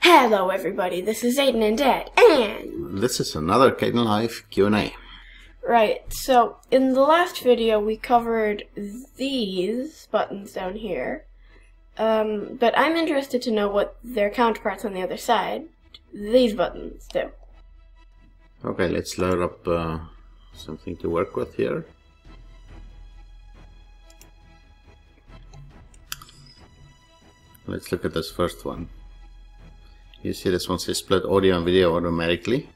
Hello everybody, this is AYDENandDAD, and this is another Kdenlive QnA. Right, so in the last video we covered these buttons down here, but I'm interested to know what their counterparts on the other side, these buttons, do. Okay, let's load up something to work with here. Let's look at this first one. You see this one says split audio and video automatically,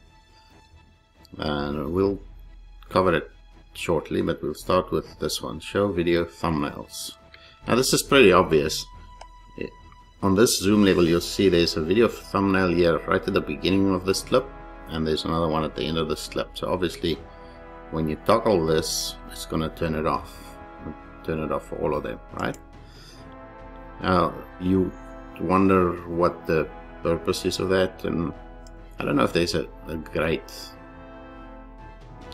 and we'll cover it shortly, but we'll start with this one, show video thumbnails. Now this is pretty obvious. On this zoom level you'll see there's a video thumbnail here right at the beginning of this clip, and there's another one at the end of this clip. So obviously when you toggle this, it's going to turn it off for all of them, right? Now you wonder what the purpose is of that, and I don't know if there's a great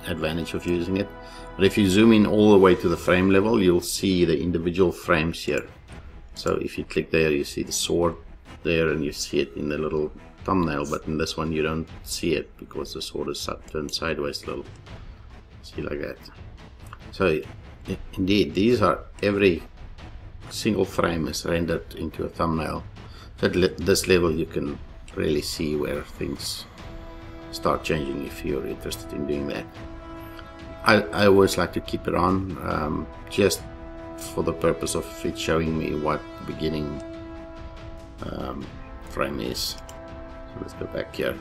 advantage of using it, but if you zoom in all the way to the frame level, you'll see the individual frames here. So if you click there, you see the sword there, and you see it in the little thumbnail, but in this one you don't see it because the sword is turned sideways a little. See, like that. So indeed, these are, every single frame is rendered into a thumbnail. So at this level you can really see where things start changing if you're interested in doing that. I always like to keep it on, just for the purpose of it showing me what the beginning frame is. So let's go back here.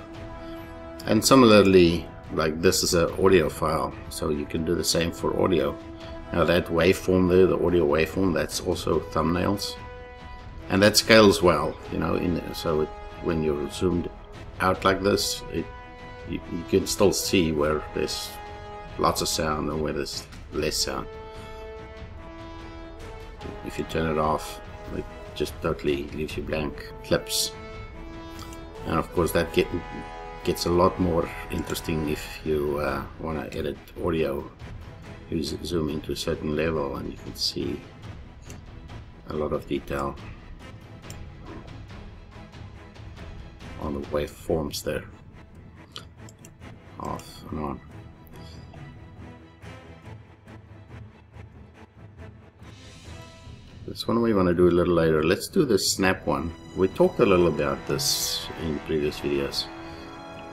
And similarly, like this is an audio file, so you can do the same for audio. Now that waveform there, the audio waveform, that's also thumbnails. And that scales well, you know, so when you're zoomed out like this, you can still see where there's lots of sound and where there's less sound. If you turn it off, it just totally leaves you blank clips. And of course that gets a lot more interesting if you want to edit audio. You zoom into a certain level and you can see a lot of detail on the waveforms there, off and on. This one we want to do a little later. Let's do the snap one. We talked a little about this in previous videos,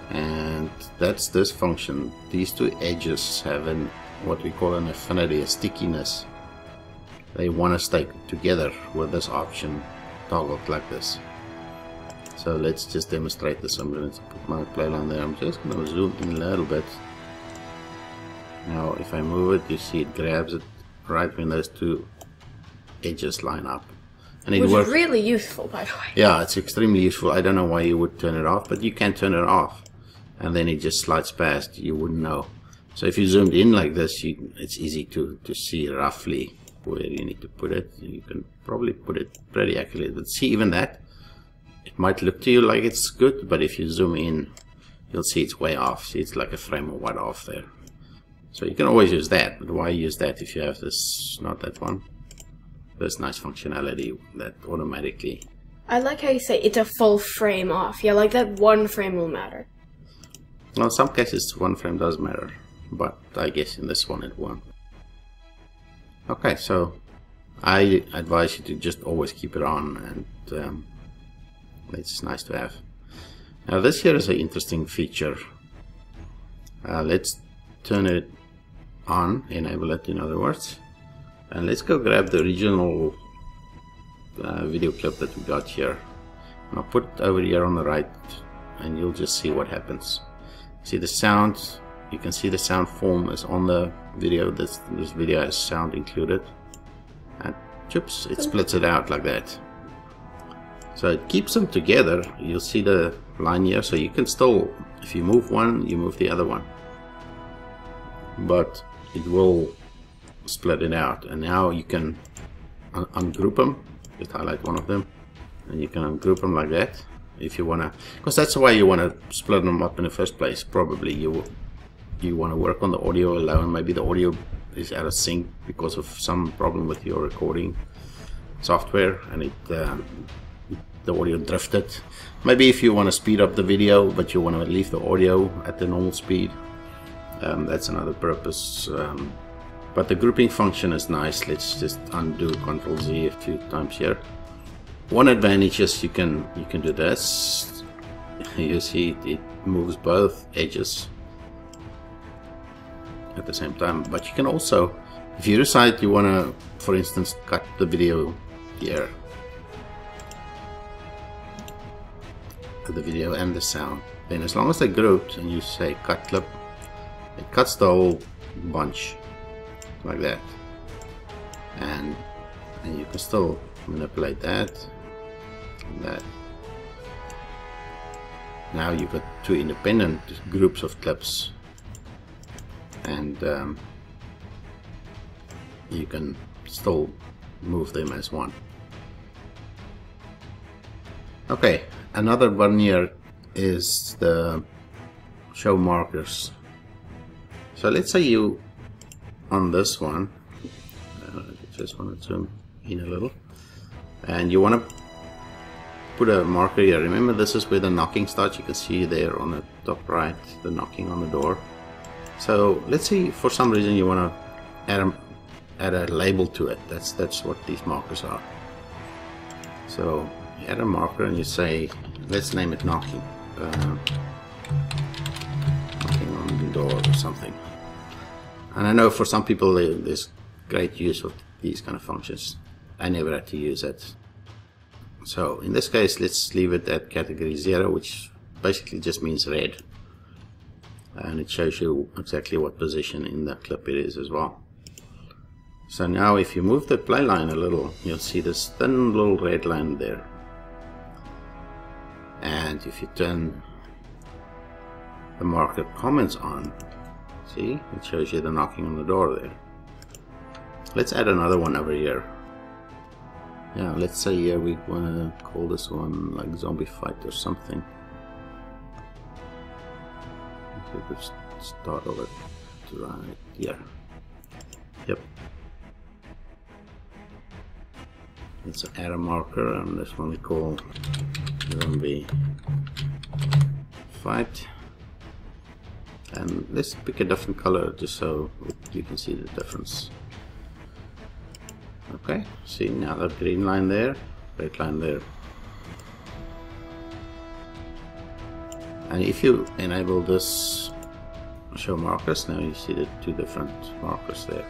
and that's this function. These two edges have what we call an affinity, a stickiness. They want to stay together with this option toggled like this. So let's just demonstrate this. I'm going to put my play line there. I'm just going to zoom in a little bit. Now if I move it, you see it grabs it right when those two edges line up. And it works really useful, by the way. Yeah, it's extremely useful. I don't know why you would turn it off, but you can turn it off. And then it just slides past. You wouldn't know. So if you zoomed in like this, it's easy to see roughly where you need to put it. You can probably put it pretty accurately. But see, even that, it might look to you like it's good, but if you zoom in, you'll see it's way off. See, it's like a frame or what off there. So you can always use that, but why use that if you have this, not that one? This nice functionality that automatically... I like how you say it's a full frame off. Yeah, like that one frame will matter. Well, in some cases one frame does matter, but I guess in this one it won't. Okay, so I advise you to just always keep it on, and it's nice to have. Now this here is an interesting feature. Let's turn it on, enable it in other words, and let's go grab the original video clip that we got here. And I'll put it over here on the right, and you'll just see what happens. See the sound, you can see the sound form is on the video. This video has sound included, and oops, it splits it out like that. So it keeps them together. You'll see the line here, so you can still, if you move one, you move the other one, but it will split it out. And now you can ungroup them. Just highlight one of them, and you can ungroup them like that if you want to, because that's the way you want to split them up in the first place. Probably you want to work on the audio alone. Maybe the audio is out of sync because of some problem with your recording software, and the audio drifted. Maybe if you want to speed up the video but you want to leave the audio at the normal speed, that's another purpose. But the grouping function is nice. Let's just undo Ctrl Z a few times here. One advantage is you can do this. You see it moves both edges at the same time, but you can also, if you decide you want to, for instance, cut the video here, the video and the sound, then as long as they're grouped and you say cut clip, it cuts the whole bunch like that, and you can still manipulate that and that. Now you've got two independent groups of clips, and you can still move them as one. Okay, another one here is the show markers. So let's say you, on this one, just want to zoom in a little, and you want to put a marker here. Remember, this is where the knocking starts. You can see there on the top right, the knocking on the door. So let's say for some reason you want to add a label to it. That's what these markers are. So you add a marker and you say, let's name it knocking. Knocking on the door or something. And I know for some people there's great use of these kind of functions. I never had to use it. So in this case, let's leave it at category 0, which basically just means red. And it shows you exactly what position in the clip it is as well. So now if you move the play line a little, you'll see this thin little red line there. And if you turn the marker comments on, see, it shows you the knocking on the door there. Let's add another one over here. Yeah, let's say here we want to call this one like zombie fight or something. So we could start over to right here. Yep. Let's add a marker, and this one we call zombie fight. And let's pick a different color just so you can see the difference. Okay, see now the green line there, red line there. And if you enable this show markers, now you see the two different markers there.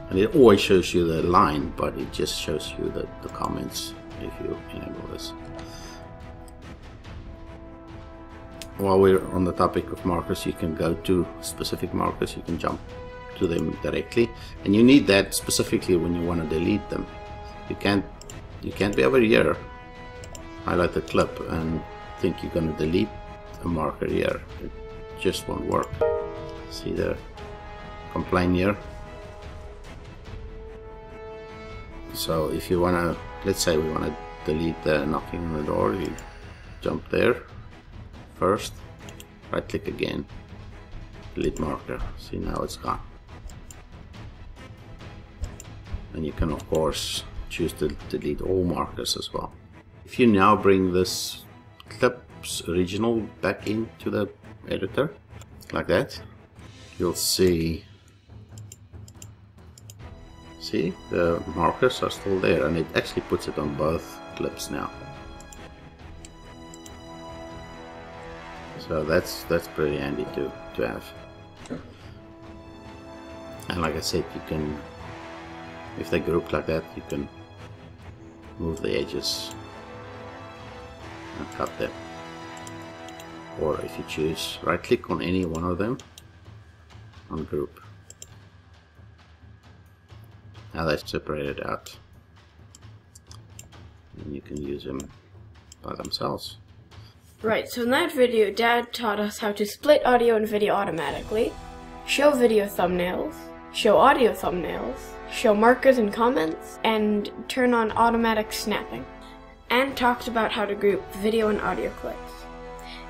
And it always shows you the line, but it just shows you the comments if you enable this. While we're on the topic of markers, you can go to specific markers, you can jump to them directly, and you need that specifically when you want to delete them. You can't be over here, highlight the clip, and think you're going to delete a marker here. It just won't work. See the complaint here. So if you want to, let's say we want to delete the knocking on the door, you jump there first, right click again, delete marker. See, now it's gone. And you can of course choose to delete all markers as well. If you now bring this clip's original back into the editor like that, you'll see the markers are still there, and it actually puts it on both clips now. So that's pretty handy to have. And like I said, you can, if they group like that, you can move the edges and cut them. Or if you choose, right click on any one of them, unGroup. Now they're separated out, and you can use them by themselves. Right, so in that video, Dad taught us how to split audio and video automatically, show video thumbnails, show audio thumbnails, show markers and comments, and turn on automatic snapping, and talked about how to group video and audio clips.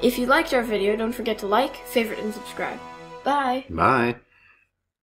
If you liked our video, don't forget to like, favorite, and subscribe. Bye! Bye!